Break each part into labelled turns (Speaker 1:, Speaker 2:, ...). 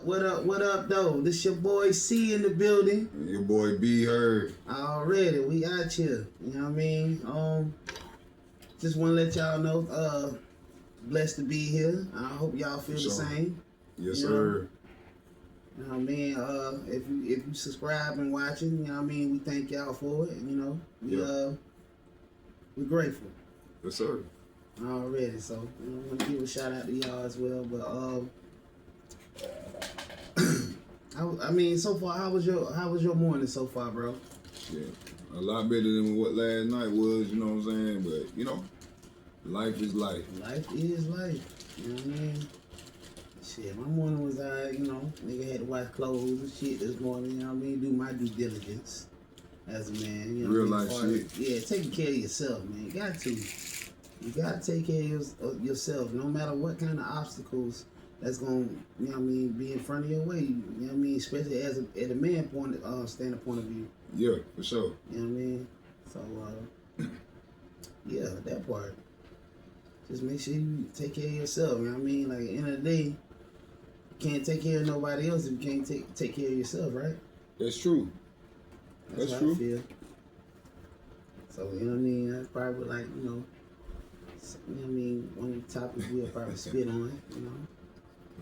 Speaker 1: what up, though? This your boy C in the building.
Speaker 2: Your boy B Heard.
Speaker 1: Already, we out here. You know what I mean? Just want to let y'all know, blessed to be here. I hope y'all feel the same.
Speaker 2: Yes, sir.
Speaker 1: You know what I mean? If you subscribe and watching, you know what I mean, we thank y'all for it. You know, we're grateful.
Speaker 2: Yes, sir.
Speaker 1: Already, so I want to give a shout out to y'all as well. But I mean, so far, how was your morning so far, bro?
Speaker 2: Yeah, a lot better than what last night was. You know what I'm saying? But you know, life is life.
Speaker 1: Life is life. You know what I mean? Shit, my morning was alright. You know, nigga had to wash clothes and shit this morning. You know what I mean? Do my due diligence as a man. You know,
Speaker 2: real life shit.
Speaker 1: Yeah, taking care of yourself, man. You got to. You gotta take care of yourself, no matter what kind of obstacles that's gonna, you know what I mean, be in front of your way. You know what I mean, especially at a man standpoint of view.
Speaker 2: Yeah, for sure.
Speaker 1: You know what I mean? So yeah, that part. Just make sure you take care of yourself. You know what I mean? Like at the end of the day, you can't take care of nobody else if you can't take care of yourself, right?
Speaker 2: That's true.
Speaker 1: That's how
Speaker 2: true.
Speaker 1: I feel. So you know what I mean? That's probably like, you know what I mean, one of the topics we'll probably spit on, you know.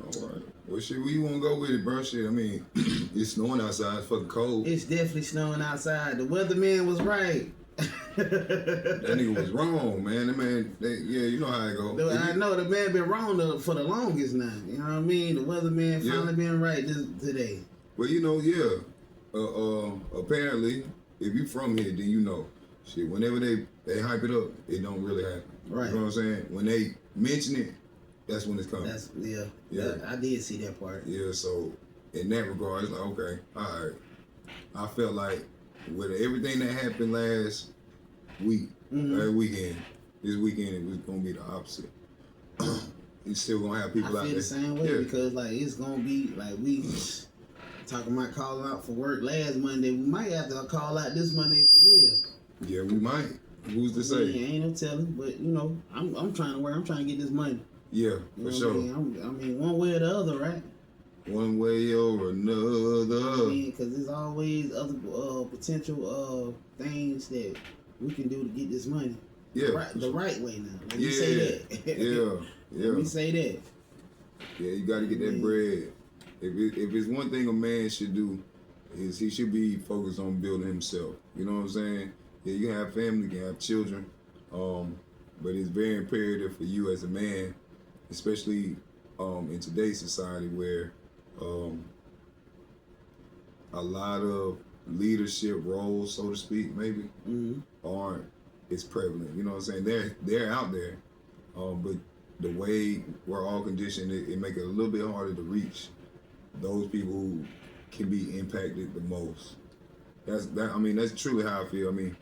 Speaker 2: All right. Well, shit, where you want to go with it, bro? Shit, I mean, it's snowing outside. It's fucking cold.
Speaker 1: It's definitely snowing outside. The weatherman was right.
Speaker 2: That nigga was wrong, man. That man, you know how it go.
Speaker 1: I know the man been wrong for the longest now. You know what I mean? The weatherman finally been right today.
Speaker 2: Well, you know, apparently, if you from here, then you know. Shit, whenever they hype it up, it don't really happen.
Speaker 1: Right.
Speaker 2: You know what I'm saying? When they mention it, that's when it's coming.
Speaker 1: I did see that part.
Speaker 2: Yeah, so in that regard, it's like, okay, all right. I felt like with everything that happened last week, last weekend, this weekend it was gonna be the opposite. It's still gonna have people out there.
Speaker 1: I feel the same way because like it's gonna be like we talking about calling out for work last Monday. We might have to call out this Monday for real.
Speaker 2: Yeah, we might. Who's to say?
Speaker 1: Yeah, ain't no telling, but you know, I'm trying to work. I'm trying to get this money.
Speaker 2: Yeah,
Speaker 1: you
Speaker 2: for
Speaker 1: know
Speaker 2: sure.
Speaker 1: I mean, one way or the other, right?
Speaker 2: One way or another.
Speaker 1: I mean, because there's always other potential things that we can do to get this money.
Speaker 2: Yeah,
Speaker 1: the right way now. Let me say that.
Speaker 2: yeah.
Speaker 1: Let me say that.
Speaker 2: Yeah, you got to get that bread. If it's one thing a man should do, is he should be focused on building himself. You know what I'm saying? Yeah, you can have family, you can have children, but it's very imperative for you as a man, especially in today's society where a lot of leadership roles, so to speak, maybe aren't as prevalent. You know what I'm saying? They're out there, but the way we're all conditioned, it make it a little bit harder to reach those people who can be impacted the most. I mean, that's truly how I feel. I mean,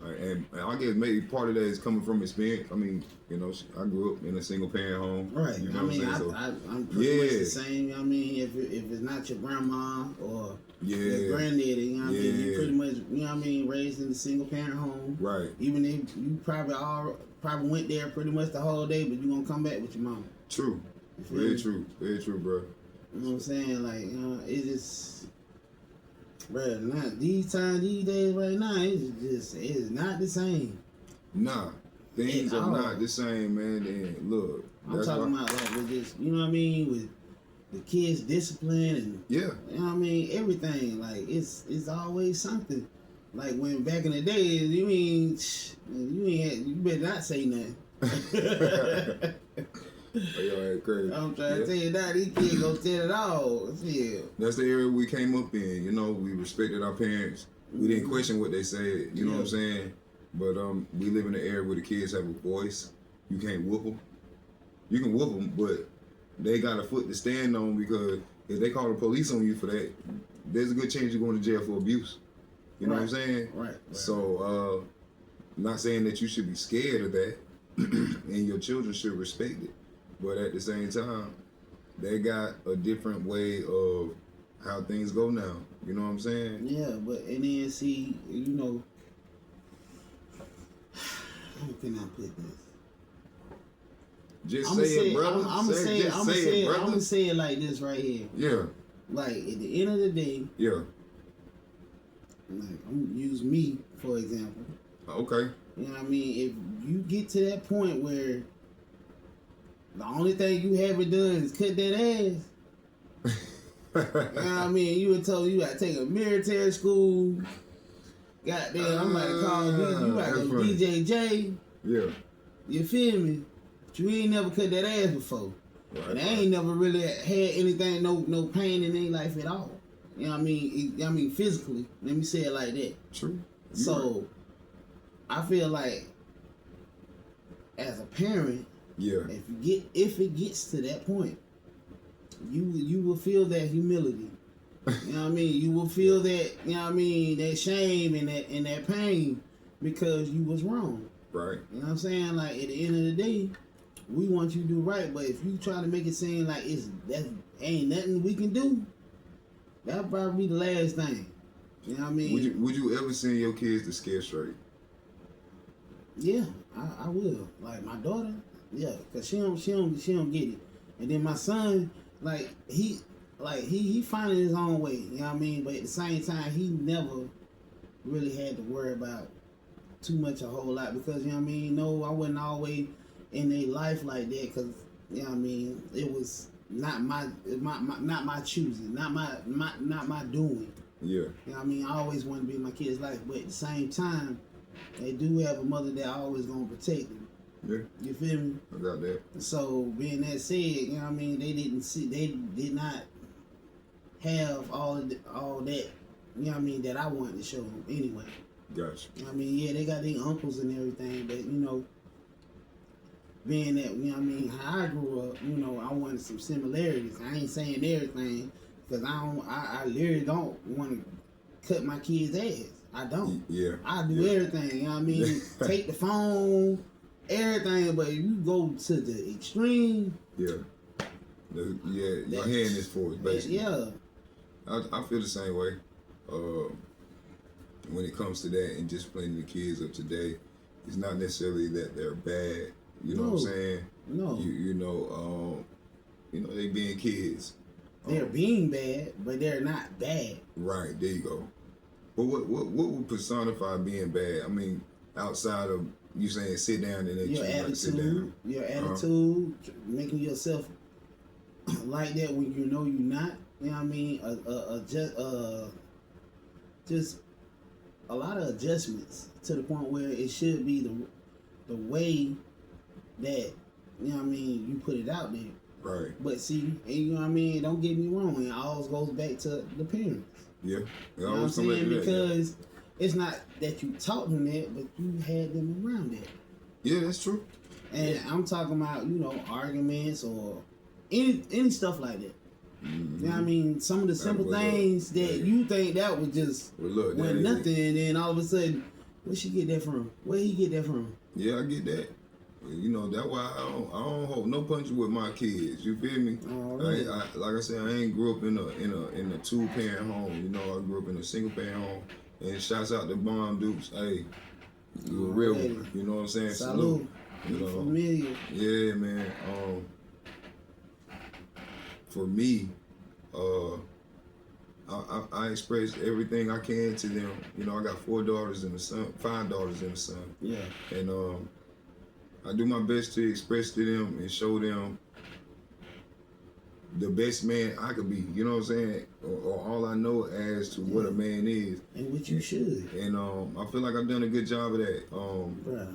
Speaker 2: and I guess maybe part of that is coming from experience. I mean, you know, I grew up in a single parent home.
Speaker 1: Right.
Speaker 2: You know
Speaker 1: I mean, I'm pretty much the same. You know what I mean, if it's not your grandma or your granddaddy, you know what I mean, you pretty much, you know what I mean, raised in a single parent home.
Speaker 2: Right.
Speaker 1: Even if you probably went there pretty much the whole day, but you gonna come back with your mama.
Speaker 2: True. Very true, bro.
Speaker 1: You know what I'm saying? Like, you know, it's just, bro, not these days right now, it's not the same.
Speaker 2: Nah, things are not the same, man. And look,
Speaker 1: I'm talking about like with this, you know what I mean, with the kids' discipline and you know what I mean, everything. Like it's always something. Like when back in the day, you better not say nothing.
Speaker 2: Crazy.
Speaker 1: I'm trying to tell you that these kids gonna tell it all. Yeah.
Speaker 2: That's the era we came up in. You know, we respected our parents. We didn't question what they said. You know what I'm saying? But we live in an era where the kids have a voice. You can't whoop them. You can whoop them, but they got a foot to stand on because if they call the police on you for that, there's a good chance you're going to jail for abuse. You know what I'm saying?
Speaker 1: Right.
Speaker 2: So, not saying that you should be scared of that, and your children should respect it. But at the same time, they got a different way of how things go now. You know what I'm saying?
Speaker 1: Yeah, but and then see, you know, how can I put this?
Speaker 2: Just say it, brother.
Speaker 1: I'm gonna say it like this right here.
Speaker 2: Yeah.
Speaker 1: Like at the end of the day.
Speaker 2: Yeah.
Speaker 1: Like I'm gonna use me for example.
Speaker 2: Okay.
Speaker 1: You know what I mean? If you get to that point where the only thing you haven't done is cut that ass. You know what I mean? You were told you gotta take a military school. Goddamn, I'm about to call you gotta go DJJ.
Speaker 2: Yeah.
Speaker 1: You feel me? But you ain't never cut that ass before.
Speaker 2: Right,
Speaker 1: and I ain't never really had anything, no pain in their life at all. You know what I mean? Physically. Let me say it like that.
Speaker 2: True.
Speaker 1: So, I feel like, as a parent, if it gets to that point, you will feel that humility. You know what I mean? You will feel that, you know what I mean, that shame and that pain because you was wrong.
Speaker 2: Right.
Speaker 1: You know what I'm saying? Like at the end of the day, we want you to do right, but if you try to make it seem like that ain't nothing we can do, that'll probably be the last thing. You know what I mean?
Speaker 2: Would you ever send your kids to Scare Straight?
Speaker 1: Yeah, I will. Like my daughter, yeah, cause she don't get it. And then my son, he finding his own way. You know what I mean? But at the same time, he never really had to worry about too much, a whole lot, because you know what I mean. No, I wasn't always in a life like that, cause you know what I mean. It was not my choosing, not my doing.
Speaker 2: Yeah.
Speaker 1: You know what I mean? I always wanted to be in my kids' life, but at the same time, they do have a mother that always gonna protect them.
Speaker 2: Yeah.
Speaker 1: You feel me?
Speaker 2: I got that.
Speaker 1: So being that said, you know what I mean, they did not have all that, you know what I mean, that I wanted to show them anyway.
Speaker 2: Gotcha.
Speaker 1: You know what I mean, yeah, they got their uncles and everything, but you know, being that, you know what I mean, how I grew up, you know, I wanted some similarities. I ain't saying everything, because I literally don't want to cut my kids' ass. I don't.
Speaker 2: Yeah.
Speaker 1: I do everything, you know what I mean? Take the phone, everything, but if you go to the extreme.
Speaker 2: Yeah. Your hand is for it, basically.
Speaker 1: Yeah.
Speaker 2: I feel the same way. When it comes to that and disciplining the kids of today, it's not necessarily that they're bad. You know what I'm saying?
Speaker 1: No.
Speaker 2: You know, they being kids.
Speaker 1: They're being bad, but they're not bad.
Speaker 2: Right, there you go. But what would personify being bad? I mean, outside of you saying sit down and
Speaker 1: your attitude,
Speaker 2: sit down.
Speaker 1: Your attitude, making yourself like that when you know you're not. You know what I mean? Just a lot of adjustments to the point where it should be the way that, you know what I mean, you put it out there.
Speaker 2: Right.
Speaker 1: But see, you know what I mean, don't get me wrong, it always goes back to the parents.
Speaker 2: Yeah.
Speaker 1: You know what I'm saying? Because it's not that you taught them that, but you had them around that.
Speaker 2: Yeah, that's true.
Speaker 1: And I'm talking about, you know, arguments or any stuff like that. Mm-hmm. You know what I mean? Some of the simple things that you think that was just nothing, and then all of a sudden, where she get that from? Where he get that from?
Speaker 2: Yeah, I get that. You know, that's why I don't hold no punches with my kids. You feel me? Right. Like I said, I ain't grew up in a 2-parent home. You know, I grew up in a 1-parent home. And shouts out to Mom Dukes. Hey, you a real one. You know what I'm saying?
Speaker 1: Salute.
Speaker 2: You know,
Speaker 1: familiar.
Speaker 2: Yeah, man. For me, I express everything I can to them. You know, I got 5 daughters and a son.
Speaker 1: Yeah.
Speaker 2: And I do my best to express to them and show them the best man I could be. You know what I'm saying? Or all I know as to what a man is.
Speaker 1: And what you should.
Speaker 2: And I feel like I've done a good job of that.
Speaker 1: Bruh,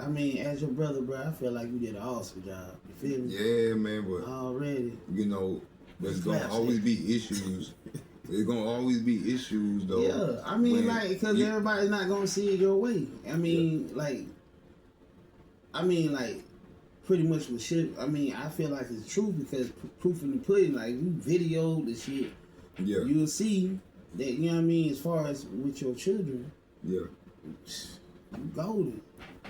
Speaker 1: I mean, as your brother, bro, I feel like you did an awesome job. You feel me?
Speaker 2: Yeah, man, but
Speaker 1: already.
Speaker 2: You know, there's gonna always be issues. There's gonna always be issues, though.
Speaker 1: Yeah, I mean, because everybody's not gonna see it your way. I mean, pretty much with shit. I mean, I feel like it's true because proof in the pudding. Like, you videoed the shit.
Speaker 2: Yeah.
Speaker 1: You'll see that, you know what I mean, as far as with your children.
Speaker 2: Yeah.
Speaker 1: You golden.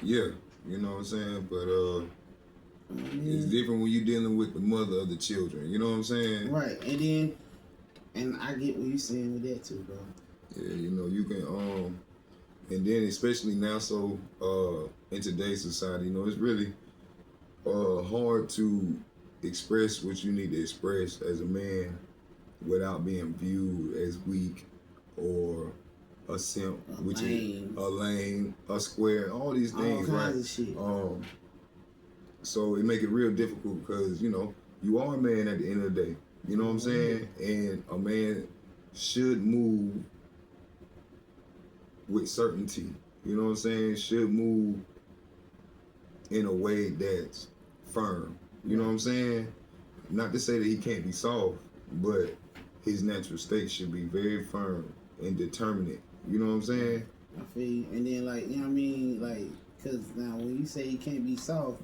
Speaker 2: Yeah. You know what I'm saying? But it's different when you're dealing with the mother of the children. You know what I'm saying?
Speaker 1: Right. And I get what you're saying with that too, bro.
Speaker 2: Yeah, you know, you can and then especially now, so in today's society, you know, it's really hard to express what you need to express as a man without being viewed as weak or a simp, a lame, a square, all these things,
Speaker 1: all
Speaker 2: right?
Speaker 1: Of shit.
Speaker 2: So it make it real difficult because, you know, you are a man at the end of the day. You know what I'm saying? And a man should move with certainty. You know what I'm saying? Should move in a way that's firm. You know what I'm saying? Not to say that he can't be soft, but his natural state should be very firm and determinate. You know what I'm saying?
Speaker 1: I feel you. And then, like, you know what I mean? Like, because now when you say he can't be soft,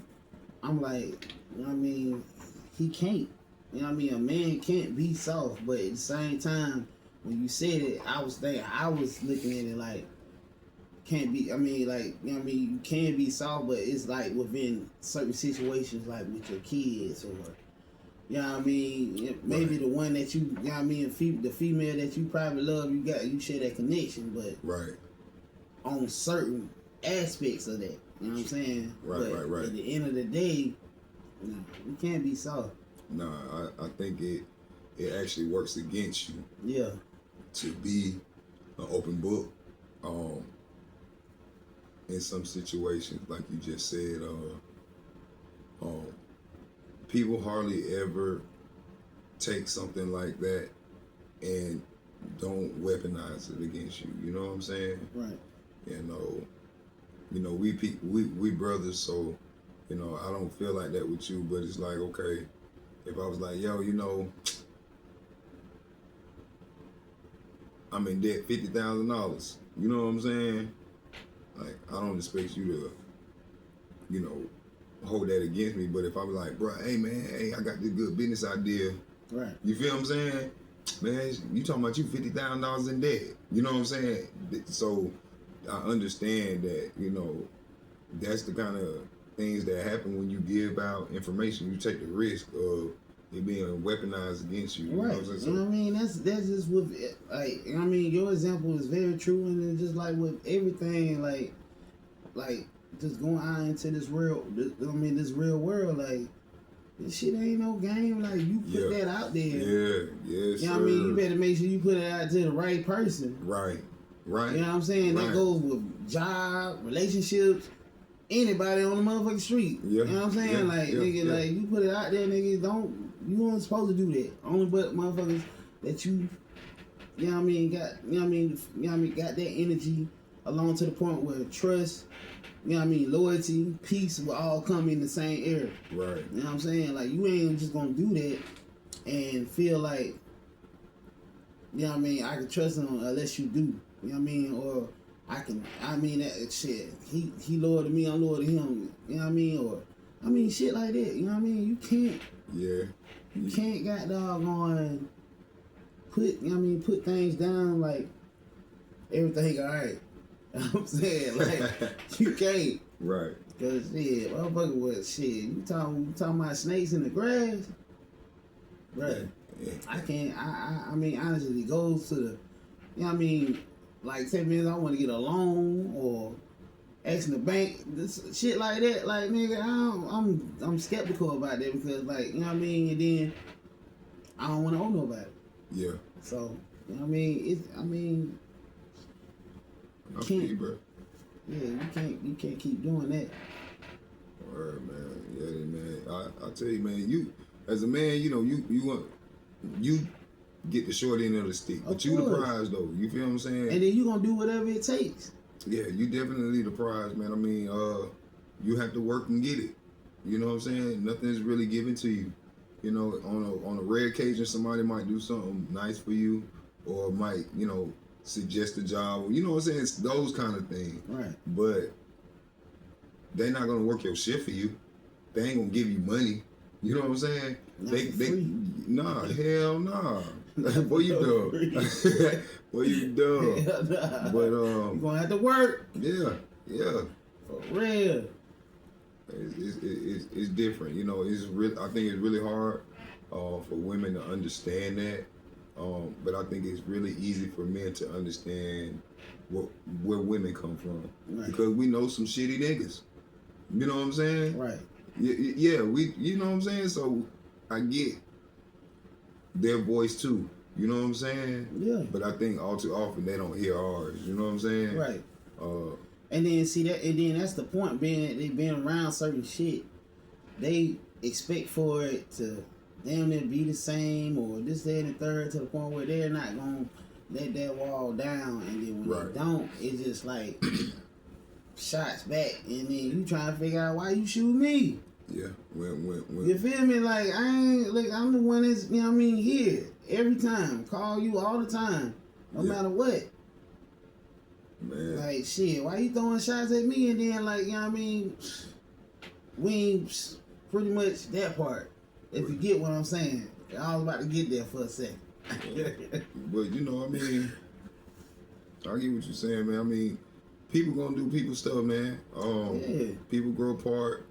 Speaker 1: I'm like, you know what I mean? He can't. You know what I mean? A man can't be soft, but at the same time, when you said it, I was looking at it like, can't be, I mean, like, you know what I mean? You can be soft, but it's like within certain situations, like with your kids or, you know what I mean? Maybe the one that you know what I mean? The female that you probably love, you share that connection, but on certain aspects of that, you know what I'm saying? Right. At the end of the day, no, you can't be soft.
Speaker 2: Nah, I think it actually works against you.
Speaker 1: Yeah.
Speaker 2: To be an open book, in some situations, like you just said, people hardly ever take something like that and don't weaponize it against you. You know what I'm saying?
Speaker 1: Right.
Speaker 2: You know, we brothers, so you know, I don't feel like that with you, but it's like, okay, if I was like, yo, you know, I'm in debt $50,000. You know what I'm saying? Like, I don't expect you to, you know, hold that against me. But if I was like, bro, hey man, I got this good business idea.
Speaker 1: Right.
Speaker 2: You feel what I'm saying? Man, you talking about you $50,000 in debt. You know what I'm saying? So I understand that, you know, that's the kind of things that happen when you give out information. You take the risk of it being weaponized against you.
Speaker 1: Right.
Speaker 2: You know what I'm saying?
Speaker 1: You know what I mean? That's just with, like, I mean, your example is very true, and it's just like with everything, like just going out into this real world, like, this shit ain't no game. Like, you put that out there.
Speaker 2: Yeah,
Speaker 1: you know what I mean? You better make sure you put it out to the right person.
Speaker 2: Right.
Speaker 1: You know what I'm saying? That goes with job, relationships, anybody on the motherfucking street.
Speaker 2: Yeah.
Speaker 1: You know what I'm saying? Like, like, you put it out there, nigga, you weren't supposed to do that. Only but motherfuckers that you know what I mean, got that energy along to the point where trust, you know what I mean, loyalty, peace will all come in the same area.
Speaker 2: Right.
Speaker 1: You know what I'm saying? Like, you ain't just gonna do that and feel like, you know what I mean, I can trust him unless you do. You know what I mean? Or that shit, he loyal to me, I'm loyal to him. You know what I mean? Or, I mean, shit like that. You know what I mean? You can't.
Speaker 2: Yeah.
Speaker 1: You can't got doggone put things down like everything all right. You know what I'm saying? Like, you can't.
Speaker 2: Right.
Speaker 1: Cause shit, motherfucker was shit. You talking about snakes in the grass? Right. Yeah. I can't I mean honestly, it goes to the, you know what I mean, like, say man, I want to get a loan or asking the bank, this shit like that, like, nigga, I'm skeptical about that because, like, you know what I mean, and then I don't want to owe nobody.
Speaker 2: Yeah.
Speaker 1: So, you know what I mean,
Speaker 2: I feel you, bro.
Speaker 1: Yeah, you can't keep doing that.
Speaker 2: Word, man. Yeah, man. I tell you, man, you as a man, you know, you get the short end of the stick, but you the prize though. You feel what I'm saying?
Speaker 1: And then you gonna do whatever it takes.
Speaker 2: Yeah, you definitely the prize, man. I mean, you have to work and get it. You know what I'm saying? Nothing's really given to you. You know, on a rare occasion, somebody might do something nice for you, or might, you know, suggest a job. You know what I'm saying? It's those kind of things.
Speaker 1: Right.
Speaker 2: But they're not gonna work your shit for you. They ain't gonna give you money. You know what I'm saying? Nah, hell nah. Boy, you dumb. Boy, you dumb.
Speaker 1: Nah.
Speaker 2: But
Speaker 1: you gonna have to work.
Speaker 2: Yeah.
Speaker 1: For real.
Speaker 2: It's different. You know, I think it's really hard for women to understand that. But I think it's really easy for men to understand where women come from.
Speaker 1: Right.
Speaker 2: Because we know some shitty niggas. You know what I'm saying?
Speaker 1: Right.
Speaker 2: Yeah, we, you know what I'm saying? So I get their voice too. You know what I'm saying?
Speaker 1: Yeah.
Speaker 2: But I think all too often they don't hear ours. You know what I'm saying?
Speaker 1: Right. And then see that, and then that's the point. They been around certain shit, they expect for it to damn near be the same or this, that, and the third, to the point where they're not gonna let that wall down. And then when they don't, it's just like shots back, and then you trying to figure out why you shoot me.
Speaker 2: Yeah, when
Speaker 1: you feel me? Like I'm the one that's, you know what I mean, here every time, call you all the time, no matter what. Man. Like shit, why you throwing shots at me? And then like, you know what I mean, we ain't pretty much that part. If you get what I'm saying, I was about to get there for a second.
Speaker 2: But you know, I mean, I get what you're saying, man. I mean, people gonna do people stuff, man. People grow apart.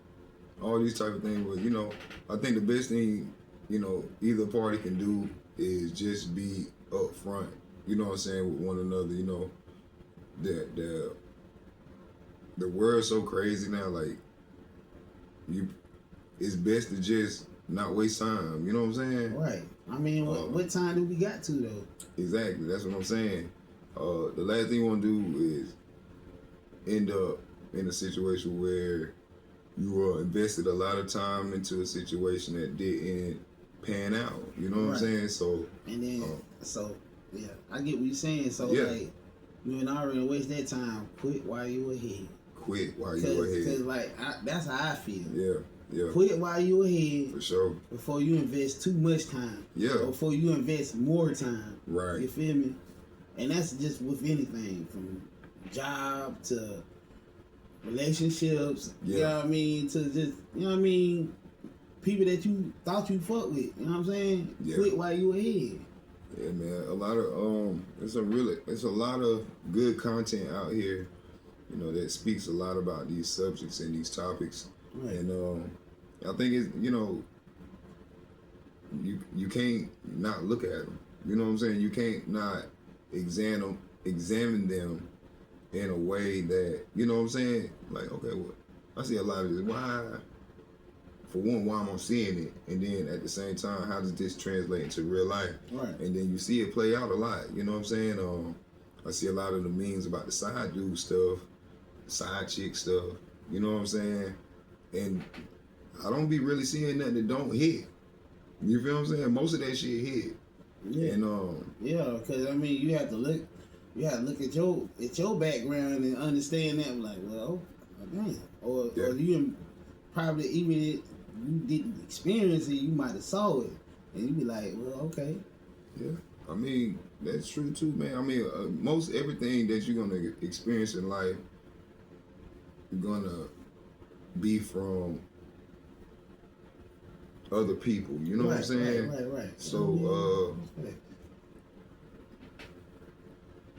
Speaker 2: All these type of things, but you know, I think the best thing, you know, either party can do is just be upfront. You know what I'm saying, with one another. You know, the world's so crazy now. Like, it's best to just not waste time. You know what I'm saying?
Speaker 1: Right. I mean, what time do we got to though?
Speaker 2: Exactly. That's what I'm saying. The last thing you want to do is end up in a situation where you invested a lot of time into a situation that didn't pan out. You know what I'm saying? So
Speaker 1: and then yeah, I get what you're saying. So like, you ain't already waste that time. Quit while you ahead.
Speaker 2: Quit while you ahead.
Speaker 1: Because like that's how I feel.
Speaker 2: Yeah.
Speaker 1: Quit while you ahead.
Speaker 2: For sure.
Speaker 1: Before you invest too much time.
Speaker 2: Yeah.
Speaker 1: Before you invest more time.
Speaker 2: Right.
Speaker 1: You feel me? And that's just with anything from job to relationships, you know what I mean, to just, you know what I mean, people that you thought you fuck with, you know what I'm saying? Quit while you ahead.
Speaker 2: Yeah, man. A lot of it's a lot of good content out here, you know, that speaks a lot about these subjects and these topics. Right. And I think it's, you know, you can't not look at them. You know what I'm saying? You can't not examine them in a way that, you know what I'm saying? Like, okay, well, I see a lot of this. Why? For one, why am I seeing it? And then at the same time, how does this translate into real life? Right. And then you see it play out a lot. You know what I'm saying? I see a lot of the memes about the side dude stuff, side chick stuff. You know what I'm saying? And I don't be really seeing nothing that don't hit. You feel what I'm saying? Most of that shit hit. Yeah. And
Speaker 1: because I mean, you have to look at your background and understand that. Like, well, damn, or you probably, even if you didn't experience it, you might have saw it, and you be like, well, okay.
Speaker 2: Yeah, I mean, that's true too, man. I mean, most everything that you're gonna experience in life, you're gonna be from other people. You know what I'm saying?
Speaker 1: Right.
Speaker 2: So,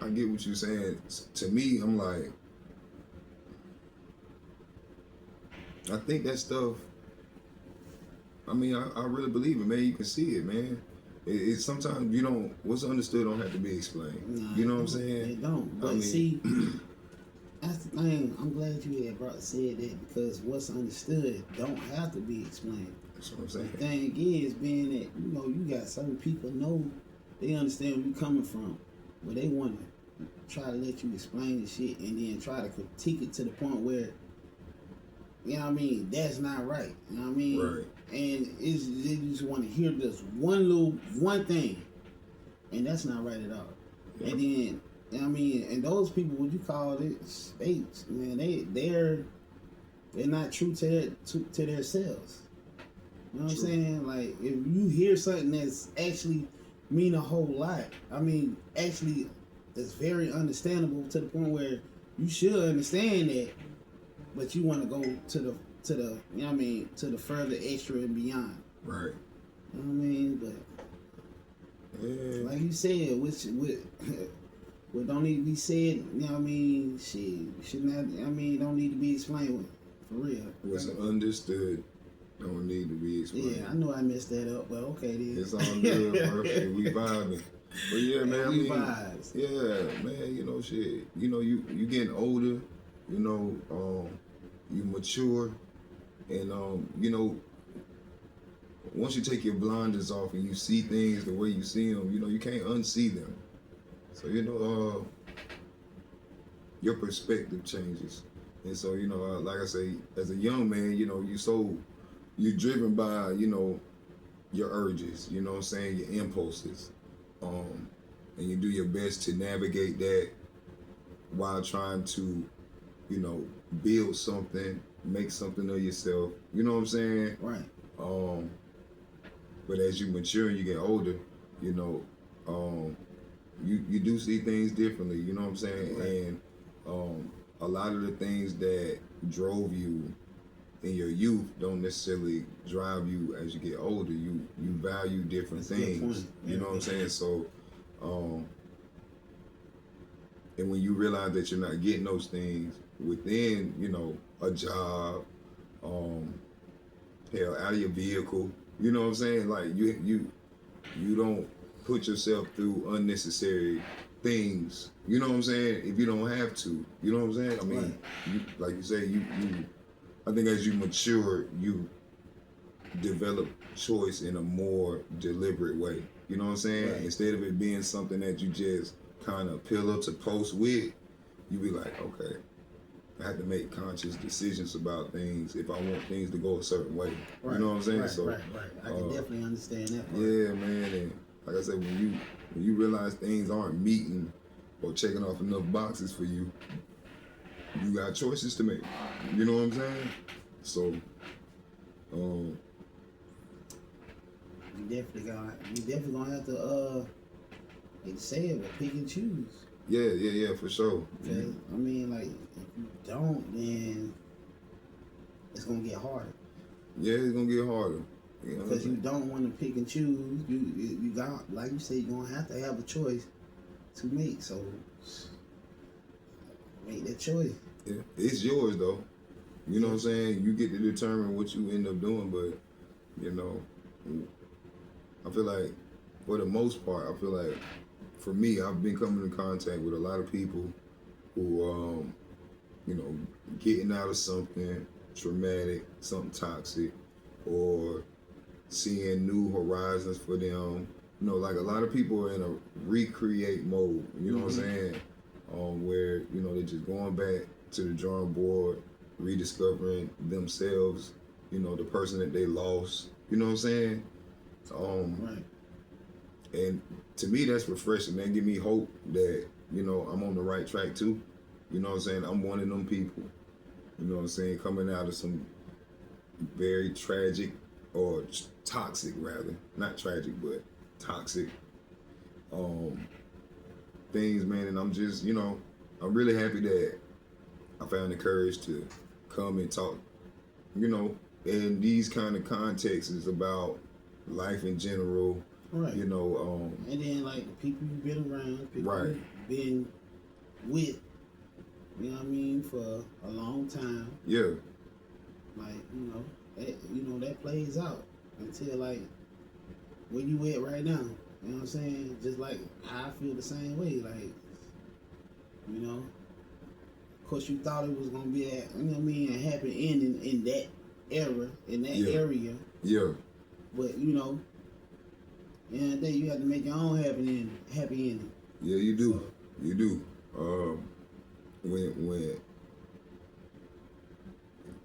Speaker 2: I get what you're saying. To me, I'm like, I think that stuff, I mean, I really believe it, man. You can see it, man. It's sometimes you don't, what's understood don't have to be explained.
Speaker 1: Nah,
Speaker 2: you know what I'm saying?
Speaker 1: It don't. But I mean, see, that's the thing. I'm glad you had said that, because what's understood don't have to be explained.
Speaker 2: That's what I'm saying.
Speaker 1: The thing is, being that, you know, you got certain people know, they understand where you're coming from, but they want to try to let you explain the shit and then try to critique it to the point where, you know what I mean, that's not right. You know what I mean?
Speaker 2: Right.
Speaker 1: And they just want to hear this one thing, and that's not right at all. Yep. And then, you know what I mean, and those people, what you call it, states, man, they're not true to their selves. You know what I'm saying? Like, if you hear something that's actually mean a whole lot, I mean, actually, that's very understandable to the point where you should understand that, but you want to go to the you know what I mean, to the further extra and beyond.
Speaker 2: Right.
Speaker 1: You know what I mean? But like you said, what don't need to be said, you know what I mean, should not, I mean, don't need to be explained, for real.
Speaker 2: What's understood don't need to be explained.
Speaker 1: Yeah, I know I messed that up, but okay then.
Speaker 2: It's all good, bro. We vibing. But yeah, man,
Speaker 1: we vibes.
Speaker 2: Yeah, man, you know, shit. You know, you getting older, you know, you mature, And you know, once you take your blinders off and you see things the way you see them, you know, you can't unsee them. So, you know, your perspective changes. And so, you know, like I say, as a young man, you know, you're driven by, you know, your urges, you know what I'm saying, your impulses. And you do your best to navigate that while trying to, you know, build something, make something of yourself. You know what I'm saying?
Speaker 1: Right.
Speaker 2: But as you mature and you get older, you know, you do see things differently. You know what I'm saying? Right. And a lot of the things that drove you in your youth don't necessarily drive you as you get older. You value different things. You know what I'm saying? So, and when you realize that you're not getting those things within, you know, a job, hell, out of your vehicle, you know what I'm saying? Like you don't put yourself through unnecessary things. You know what I'm saying? If you don't have to, you know what I'm saying? I mean, like you say, I think as you mature, you develop choice in a more deliberate way. You know what I'm saying? Right. Instead of it being something that you just kind of pillow to post with, you be like, okay, I have to make conscious decisions about things if I want things to go a certain way. Right. You know what I'm saying?
Speaker 1: Right, so, right. I can definitely understand that part.
Speaker 2: Yeah, man. And like I said, when you realize things aren't meeting or checking off enough boxes for you, you got choices to make. You know what I'm saying? So,
Speaker 1: you definitely gonna have to like you said, but pick and choose.
Speaker 2: Yeah, for sure.
Speaker 1: Because, I mean, like, if you don't, then it's gonna get harder.
Speaker 2: Yeah, it's gonna get harder. You know,
Speaker 1: because you don't want to pick and choose. You got, like you said, you're gonna have to have a choice to make. So make that choice.
Speaker 2: Yeah, it's yours though. You know what I'm saying? You get to determine what you end up doing, but you know, I feel like for the most part, I feel like for me, I've been coming in contact with a lot of people who, you know, getting out of something traumatic, something toxic, or seeing new horizons for them. You know, like a lot of people are in a recreate mode, you know what I'm saying? Where, you know, they're just going back to the drawing board, rediscovering themselves, you know, the person that they lost, you know what I'm saying?
Speaker 1: Right.
Speaker 2: And to me, that's refreshing. That give me hope that, you know, I'm on the right track too. You know what I'm saying? I'm one of them people, you know what I'm saying, coming out of some very tragic or toxic rather, not tragic, but toxic things, man. And I'm just, you know, I'm really happy that I found the courage to come and talk, you know, in these kind of contexts is about life in general.
Speaker 1: Right.
Speaker 2: You know,
Speaker 1: and then like the people you've been around, people
Speaker 2: right.
Speaker 1: you've been with, you know what I mean, for a long time.
Speaker 2: Yeah.
Speaker 1: Like, that plays out until like where you at right now. You know what I'm saying? Just like I feel the same way. Like, you know, of course you thought it was gonna be a, you know what I mean, a happy ending in that era, in that area.
Speaker 2: Yeah.
Speaker 1: But you know, and then you have to make your own happy ending.
Speaker 2: Yeah, you do. So, you do. When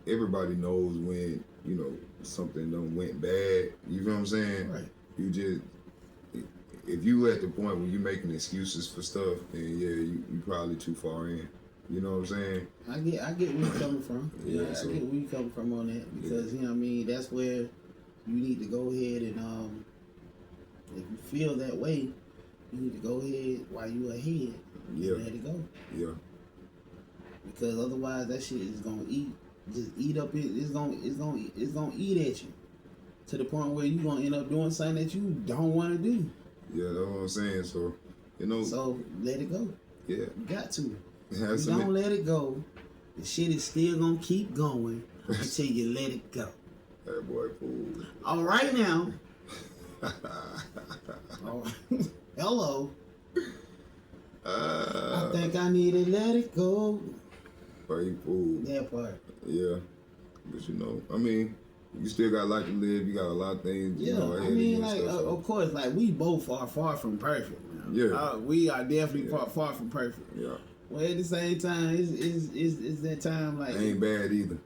Speaker 2: everybody knows when, you know, something done went bad, you know what I'm saying?
Speaker 1: Right.
Speaker 2: You just, if you at the point where you making excuses for stuff, then yeah, you probably too far in. You know what I'm saying?
Speaker 1: I get where you're coming from.
Speaker 2: Yeah,
Speaker 1: I get where you're coming from on that because you know what I mean. That's where you need to go ahead and if you feel that way, you need to go ahead while you ahead.
Speaker 2: Yeah.
Speaker 1: Let it go.
Speaker 2: Yeah.
Speaker 1: Because otherwise, that shit is gonna eat up. It's gonna eat at you to the point where you're gonna end up doing something that you don't want to do.
Speaker 2: Yeah, that's what I'm saying. So, you know.
Speaker 1: So let it go.
Speaker 2: Yeah.
Speaker 1: You got to.
Speaker 2: If
Speaker 1: you don't let it go, the shit is still gonna keep going until you let it go.
Speaker 2: That boy fool.
Speaker 1: All right now. Oh, hello. I think I need to let it go.
Speaker 2: Boy, fool.
Speaker 1: That part.
Speaker 2: Yeah. But you know, I mean, you still got life to live. You got a lot of things.
Speaker 1: Yeah,
Speaker 2: you know,
Speaker 1: I mean, like, of course, like, we both are far from perfect. Man.
Speaker 2: Yeah.
Speaker 1: We are definitely far from perfect.
Speaker 2: Yeah.
Speaker 1: Well, at the same time, it's that time, like...
Speaker 2: I ain't bad either.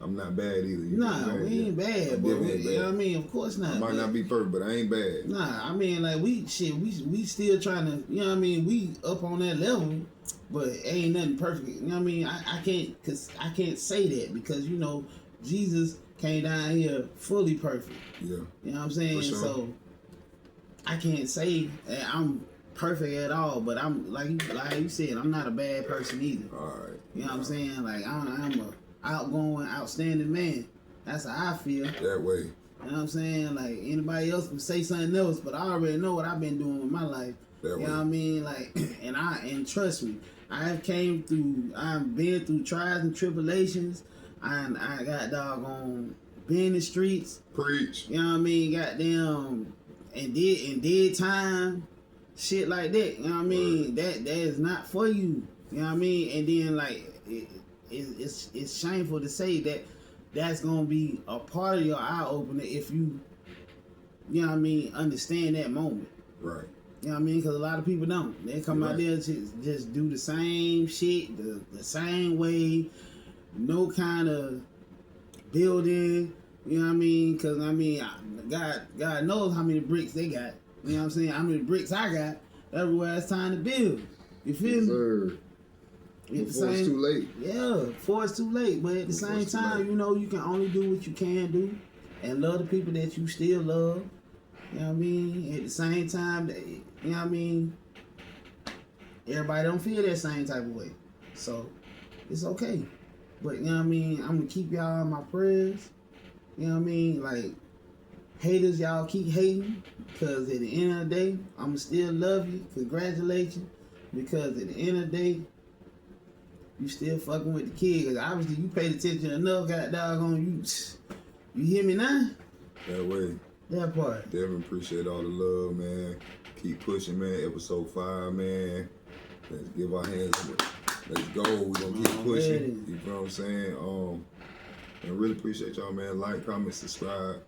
Speaker 2: I'm not bad either.
Speaker 1: Nah, we ain't bad, but you know what I mean? Of course not.
Speaker 2: I might not be perfect, but I ain't bad.
Speaker 1: Nah, I mean, like, we still trying to, you know what I mean? We up on that level, but ain't nothing perfect. You know what I mean? I can't say that because, you know, Jesus came down here fully perfect.
Speaker 2: Yeah.
Speaker 1: You know what I'm saying?
Speaker 2: For sure.
Speaker 1: So I can't say that I'm perfect at all, but I'm like you said, I'm not a bad person either.
Speaker 2: All right.
Speaker 1: You know what I'm saying? Like, I'm a outgoing, outstanding man. That's how I feel.
Speaker 2: That way.
Speaker 1: You know what I'm saying? Like, anybody else can say something else, but I already know what I've been doing with my life.
Speaker 2: That way.
Speaker 1: You know what I mean? Like, and trust me, I've been through trials and tribulations. I got doggone been in the streets.
Speaker 2: Preach.
Speaker 1: You know what I mean? Goddamn, and did time, shit like that. You know what I mean? Right. That is not for you. You know what I mean? And then like it's shameful to say that that's gonna be a part of your eye opener if you know what I mean, understand that moment.
Speaker 2: Right.
Speaker 1: You know what I mean? Because a lot of people don't. They come out there to just do the same shit, the same way, no kind of building. You know what I mean? Because I mean, God knows how many bricks they got. You know what I'm saying? How many bricks I got everywhere it's time to build. You feel me?
Speaker 2: Sir. Before it's too late.
Speaker 1: Yeah, before it's too late. But at the same time, you know, you can only do what you can do and love the people that you still love. You know what I mean? At the same time, you know what I mean? Everybody don't feel that same type of way. So, it's okay. But, you know what I mean? I'm going to keep y'all in my prayers. You know what I mean? Like, haters, y'all keep hating. Because at the end of the day, I'm going to still love you. Congratulations. Because at the end of the day, you still fucking with the kid. Because obviously you paid attention enough, got doggone you. You hear me now?
Speaker 2: That way.
Speaker 1: That part.
Speaker 2: Definitely appreciate all the love, man. Keep pushing, man. Episode 5, man. Let's give our hands. Let's go. We're gonna keep pushing. You know what I'm saying? And really appreciate y'all, man. Like, comment, subscribe.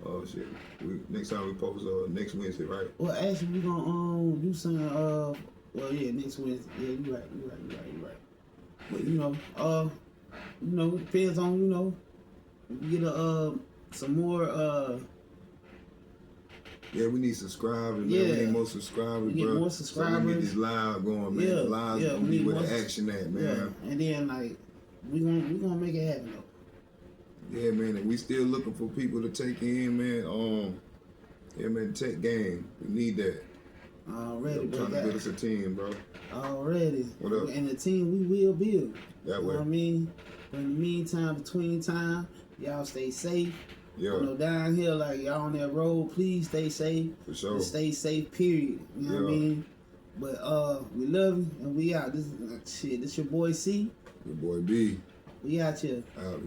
Speaker 2: Oh shit. Next time we post next Wednesday, right?
Speaker 1: Well, actually we gonna do something well yeah, next Wednesday. Yeah, you right. But you know, it depends on, you know, we get some more
Speaker 2: yeah, we need subscribers, man. We need more subscribers,
Speaker 1: we need
Speaker 2: bro.
Speaker 1: more subscribers.
Speaker 2: So we get this live going, man.
Speaker 1: Yeah,
Speaker 2: Live
Speaker 1: we
Speaker 2: need where
Speaker 1: more
Speaker 2: the action at, man.
Speaker 1: Yeah. And then like we gonna make it happen though.
Speaker 2: Yeah, man, and we still looking for people to take in, man. Yeah, man, tech game. We need that.
Speaker 1: Already,
Speaker 2: trying to build us a team, bro.
Speaker 1: Already.
Speaker 2: What up?
Speaker 1: And the team we will build.
Speaker 2: That way.
Speaker 1: You know what I mean? But in the meantime, between time, y'all stay safe.
Speaker 2: Yeah.
Speaker 1: You know, down here, like y'all on that road, please stay safe.
Speaker 2: For sure.
Speaker 1: And stay safe, period. You know what I mean? But we love you and we out. This your boy C.
Speaker 2: Your boy B.
Speaker 1: We out here.
Speaker 2: Out.